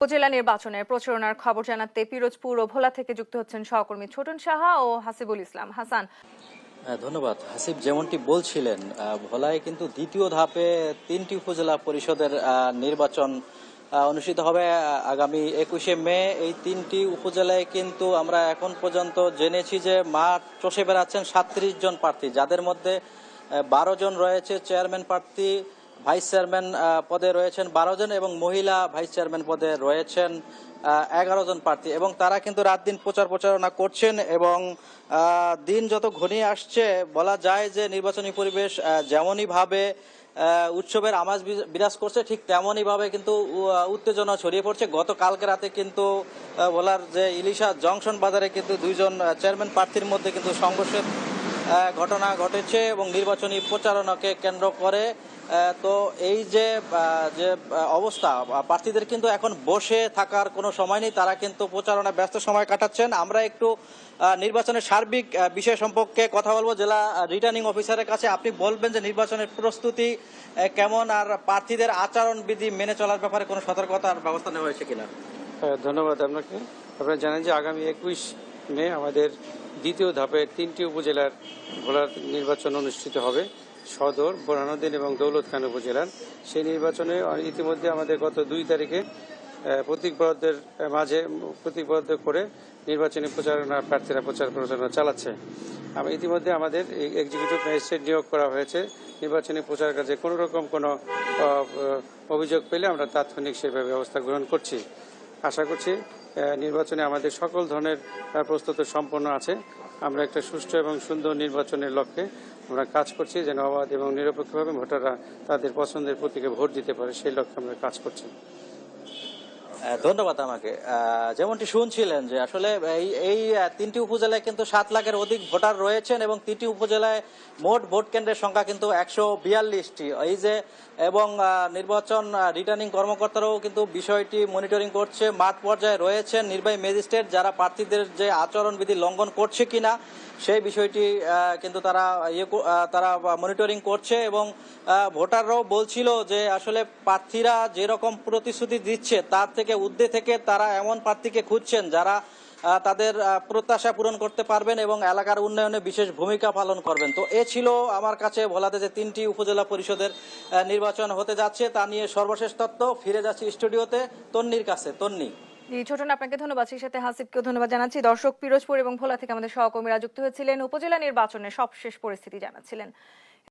উপজেলা নির্বাচনের প্রচারণার খবর জানাতে পিরোজপুর ও ভোলা থেকে যুক্ত হচ্ছেন সহকর্মী ছোটন সাহা ও হাসিবুল ইসলাম হাসান। ধন্যবাদ হাসিব। যেমনটি বলছিলেন, ভোলায় কিন্তু দ্বিতীয় ধাপে 3টি উপজেলা পরিষদের নির্বাচন অনুষ্ঠিত হবে আগামী 21শে মে। এই 3টি উপজেলায় কিন্তু আমরা এখন পর্যন্ত জেনেছি যে মাঠ চষে বেড়াচ্ছেন 37 জন প্রার্থী, যাদের মধ্যে 12 জন রয়েছে চেয়ারম্যান প্রার্থী, ভাইস চেয়ারম্যান পদে রয়েছেন 12 জন এবং মহিলা ভাইস চেয়ারম্যান পদে রয়েছেন 11 জন প্রার্থী, এবং তারা কিন্তু রাত দিন প্রচারণা করছেন। এবং দিন যত ঘনিয়ে আসছে বলা যায় যে নির্বাচনী পরিবেশ যেমনই ভাবে উৎসবের আমেজ বিরাজ করছে, ঠিক তেমনই ভাবে কিন্তু উত্তেজনা ছড়িয়ে পড়ছে। গতকালকে রাতে কিন্তু ভোলার যে ইলিশা জংশন বাজারে কিন্তু 2 জন চেয়ারম্যান প্রার্থীর মধ্যে কিন্তু সংঘর্ষের ঘটনা ঘটেছে এবং নির্বাচনী প্রচারণাকে কেন্দ্র করে। তো এই যে অবস্থা, প্রার্থীদের কিন্তু এখন বসে থাকার কোনো সময় নেই, তারা কিন্তু প্রচারণা ব্যস্ত সময় কাটাচ্ছেন। আমরা একটু নির্বাচনের সার্বিক বিষয় সম্পর্কে কথা বলবো জেলা রিটার্নিং অফিসারের কাছে। আপনি বলবেন যে নির্বাচনের প্রস্তুতি কেমন, আর প্রার্থীদের আচরণ বিধি মেনে চলার ব্যাপারে কোনো সতর্কতার ব্যবস্থা নেওয়া হয়েছে কিনা? ধন্যবাদ আপনাকে। আপনারা জানেন যে আগামী 21 মে আমাদের দ্বিতীয় ধাপে 3টি উপজেলার ভোলার নির্বাচন অনুষ্ঠিত হবে, সদর, বোরহানুদ্দিন এবং দৌলতখান উপজেলার। সেই নির্বাচনে ইতিমধ্যে আমাদের গত 2 তারিখে প্রতীক বরাদ্দের মাঝে প্রতীক বরাদ্দ করে নির্বাচনী প্রার্থীরা প্রচারণা চালাচ্ছে। ইতিমধ্যে আমাদের এক্সিকিউটিভ ম্যাজিস্ট্রেট নিয়োগ করা হয়েছে। নির্বাচনী প্রচার কাজে কোনো রকম কোনো অভিযোগ পেলে আমরা তাৎক্ষণিক সেভাবে ব্যবস্থা গ্রহণ করছি। আশা করছি নির্বাচনে আমাদের সকল ধরনের প্রস্তুতি সম্পন্ন আছে। আমরা একটা সুষ্ঠু এবং সুন্দর নির্বাচনের লক্ষ্যে আমরা কাজ করছি, যেন অবাধ এবং নিরপেক্ষভাবে ভোটাররা তাদের পছন্দের প্রতীকে ভোট দিতে পারে, সেই লক্ষ্যে আমরা কাজ করছি। ধন্যবাদ। আমাকে যেমনটি শুনছিলেন যে আসলে এই 3টি উপজেলায় কিন্তু 7 লাখের অধিক ভোটার রয়েছেন এবং 3টি উপজেলায় মোট ভোট কেন্দ্রের সংখ্যা কিন্তু 142টি। এই যে এবং নির্বাচন রিটার্নিং কর্মকর্তারাও কিন্তু বিষয়টি মনিটরিং করছে, মাঠ পর্যায়ে রয়েছেন নির্বাহী ম্যাজিস্ট্রেট, যারা প্রার্থীদের যে আচরণবিধি লঙ্ঘন করছে কিনা সেই বিষয়টি কিন্তু তারা মনিটরিং করছে। এবং ভোটাররাও বলছিল যে আসলে প্রার্থীরা যেরকম প্রতিশ্রুতি দিচ্ছে তার থেকে ঊর্ধ্বে থেকে তারা এমন প্রার্থীকে খুঁজছেন যারা তাদের প্রত্যাশা পূরণ করতে পারবেন এবং এলাকার উন্নয়নে বিশেষ ভূমিকা পালন করবেন। তো এ ছিল আমার কাছে ভোলাতে যে 3টি উপজেলা পরিষদের নির্বাচন হতে যাচ্ছে তা নিয়ে সর্বশেষ তথ্য। ফিরে যাচ্ছি স্টুডিওতে তন্নির কাছে। তন্নি। ছোটন, আপনাকে ধন্যবাদ। সেই সাথে হাসিবকেও ধন্যবাদ জানাচ্ছি। দর্শক, পিরোজপুর এবং ভোলা থেকে আমাদের সহকর্মীরা যুক্ত হয়েছিলেন, উপজেলা নির্বাচনের সবশেষ পরিস্থিতি জানাচ্ছিলেন।